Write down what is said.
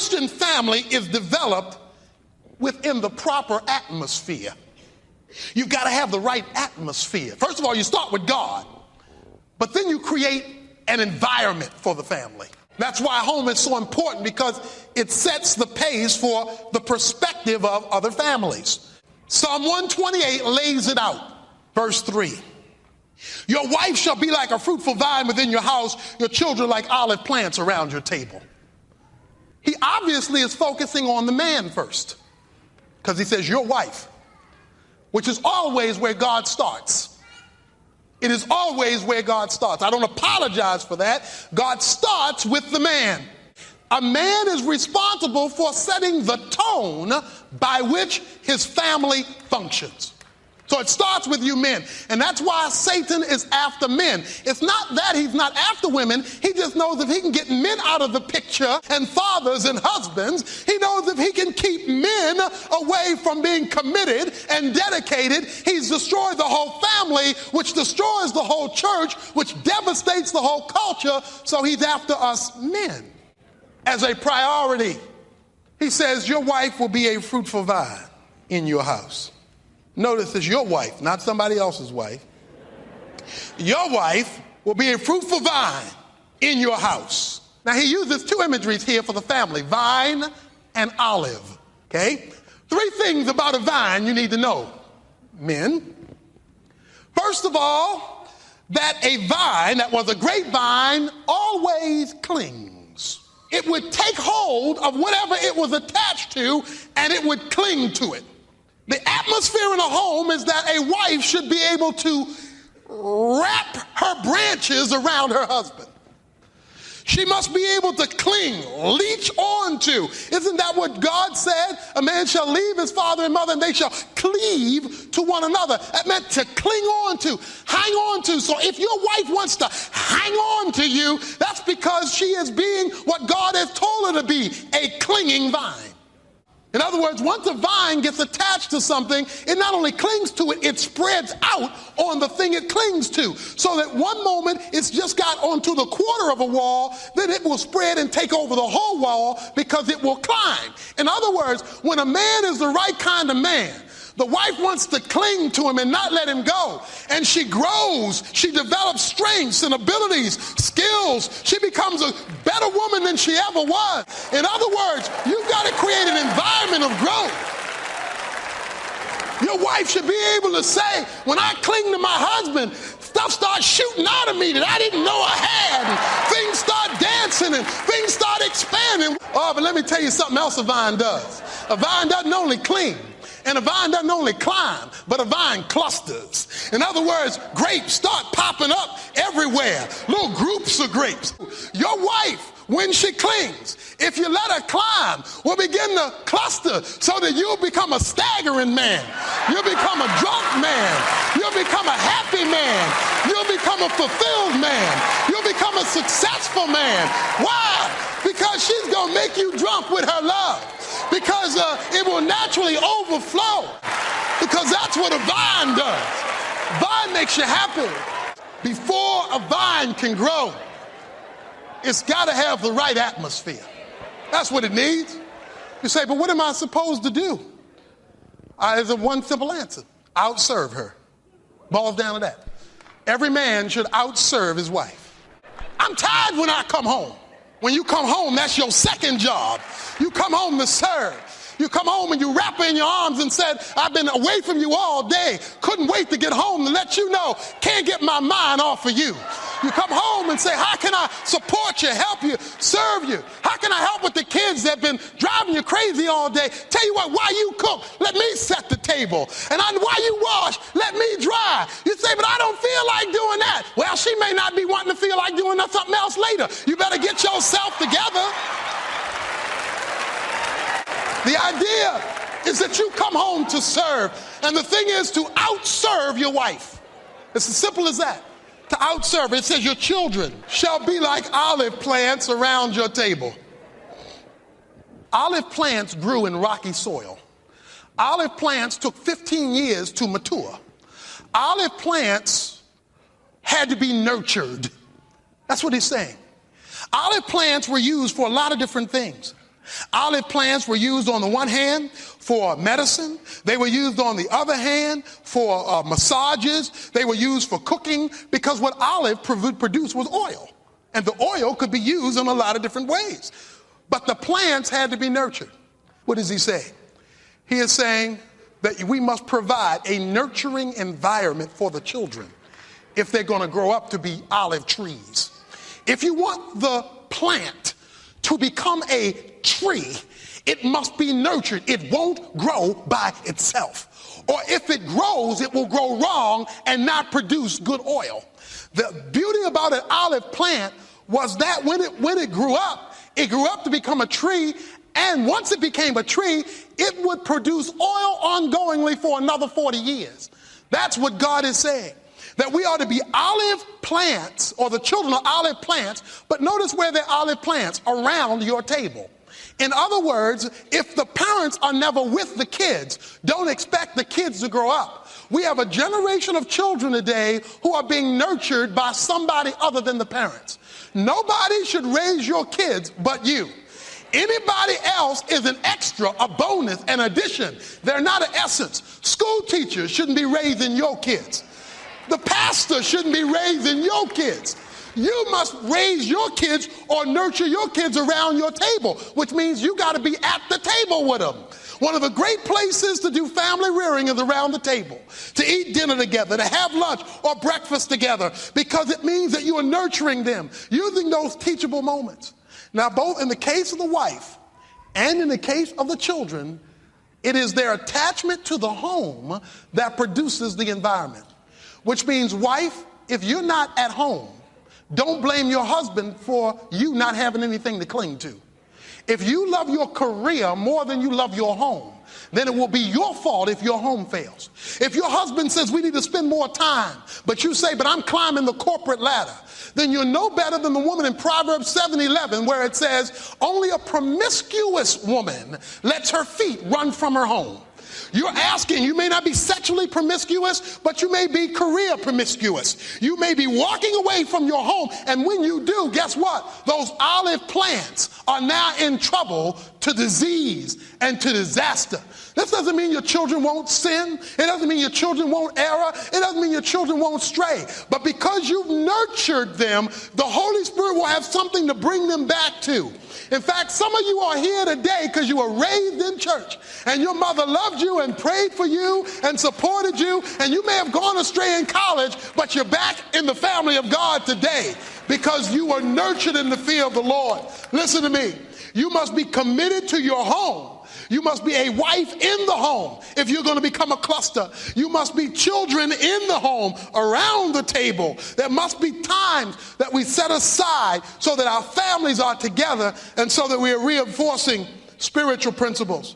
Christian family is developed within the proper atmosphere. You've got to have the right atmosphere. First of all, you start with God, but then you create an environment for the family. That's why home is so important, because it sets the pace for the perspective of other families. Psalm 128 lays it out. Verse 3. Your wife shall be like a fruitful vine within your house, your children like olive plants around your table. He obviously is focusing on the man first, because he says your wife, which is always where God starts. It is always where God starts. I don't apologize for that. God starts with the man. A man is responsible for setting the tone by which his family functions. So it starts with you men. And that's why Satan is after men. It's not that he's not after women. He just knows if he can get men out of the picture, and fathers and husbands, he knows if he can keep men away from being committed and dedicated, he's destroyed the whole family, which destroys the whole church, which devastates the whole culture. So he's after us men as a priority. He says your wife will be a fruitful vine in your house. Notice it's your wife, not somebody else's wife. Your wife will be a fruitful vine in your house. Now he uses two imageries here for the family, vine and olive. Okay? Three things about a vine you need to know, men. First of all, that a vine that was a grapevine always clings. It would take hold of whatever it was attached to, and it would cling to it. The atmosphere in a home is that a wife should be able to wrap her branches around her husband. She must be able to cling, leech on to. Isn't that what God said? A man shall leave his father and mother, and they shall cleave to one another. That meant to cling on to, hang on to. So if your wife wants to hang on to you, that's because she is being what God has told her to be, a clinging vine. In other words, once a vine gets attached to something, it not only clings to it, it spreads out on the thing it clings to. So that one moment it's just got onto the quarter of a wall, then it will spread and take over the whole wall because it will climb. In other words, when a man is the right kind of man, the wife wants to cling to him and not let him go. And she grows. She develops strengths and abilities, skills. She becomes a better woman than she ever was. In other words, you've got to create an environment of growth. Your wife should be able to say, when I cling to my husband, stuff starts shooting out of me that I didn't know I had. And things start dancing and things start expanding. Oh, but let me tell you something else a vine does. A vine doesn't only cling. And a vine doesn't only climb, but a vine clusters. In other words, grapes start popping up everywhere. Little groups of grapes. Your wife, when she clings, if you let her climb, will begin to cluster so that you'll become a staggering man. You'll become a drunk man. You'll become a happy man. You'll become a fulfilled man. You'll become a successful man. Why? Because she's going to make you drunk with her love. Because it will naturally overflow. Because that's what a vine does. Vine makes you happy. Before a vine can grow, it's got to have the right atmosphere. That's what it needs. You say, but what am I supposed to do? There's a one simple answer. Outserve her. Boils down to that. Every man should outserve his wife. I'm tired when I come home. When you come home, that's your second job. You come home to serve. You come home and you wrap her in your arms and said, I've been away from you all day. Couldn't wait to get home to let you know, can't get my mind off of you. You come home and say, how can I support you, help you, serve you? How can I help with the kids that have been driving you crazy all day? Tell you what, while you cook, let me set the table. And while you wash, let me dry. You say, but I don't feel like doing that. Well, she may not be wanting to feel like doing something else later. You better get yourself together. The idea is that you come home to serve. And the thing is to outserve your wife. It's as simple as that. To outserve. It says your children shall be like olive plants around your table. Olive plants grew in rocky soil. Olive plants took 15 years to mature. Olive plants had to be nurtured. That's what he's saying. Olive plants were used for a lot of different things. Olive plants were used on the one hand for medicine. They were used on the other hand for massages. They were used for cooking, because what olive produced was oil. And the oil could be used in a lot of different ways. But the plants had to be nurtured. What does he say? He is saying that we must provide a nurturing environment for the children if they're going to grow up to be olive trees. If you want the plant to become a tree, it must be nurtured. It won't grow by itself. Or if it grows, it will grow wrong and not produce good oil. The beauty about an olive plant was that when it grew up to become a tree, and once it became a tree, it would produce oil ongoingly for another 40 years. That's what God is saying. That we ought to be olive plants, or the children are olive plants, but notice where they're olive plants: around your table. In other words, if the parents are never with the kids, don't expect the kids to grow up. We have a generation of children today who are being nurtured by somebody other than the parents. Nobody should raise your kids but you. Anybody else is an extra, a bonus, an addition. They're not an essence. School teachers shouldn't be raising your kids. The pastor shouldn't be raising your kids. You must raise your kids or nurture your kids around your table, which means you got to be at the table with them. One of the great places to do family rearing is around the table, to eat dinner together, to have lunch or breakfast together, because it means that you are nurturing them, using those teachable moments. Now, both in the case of the wife and in the case of the children, it is their attachment to the home that produces the environment. Which means, wife, if you're not at home, don't blame your husband for you not having anything to cling to. If you love your career more than you love your home, then it will be your fault if your home fails. If your husband says we need to spend more time, but you say, but I'm climbing the corporate ladder, then you're no better than the woman in Proverbs 7:11, where it says, only a promiscuous woman lets her feet run from her home. You're asking, you may not be sexually promiscuous, but you may be career promiscuous. You may be walking away from your home, and when you do, guess what? Those olive plants are now in trouble to disease and to disaster. This doesn't mean your children won't sin. It doesn't mean your children won't err. It doesn't mean your children won't stray. But because you've nurtured them, the Holy Spirit will have something to bring them back to. In fact, some of you are here today because you were raised in church, and your mother loved you and prayed for you and supported you, and you may have gone astray in college, but you're back in the family of God today because you were nurtured in the fear of the Lord. Listen to me. You must be committed to your home. You must be a wife in the home if you're going to become a cluster. You must be children in the home, around the table. There must be times that we set aside so that our families are together and so that we are reinforcing spiritual principles.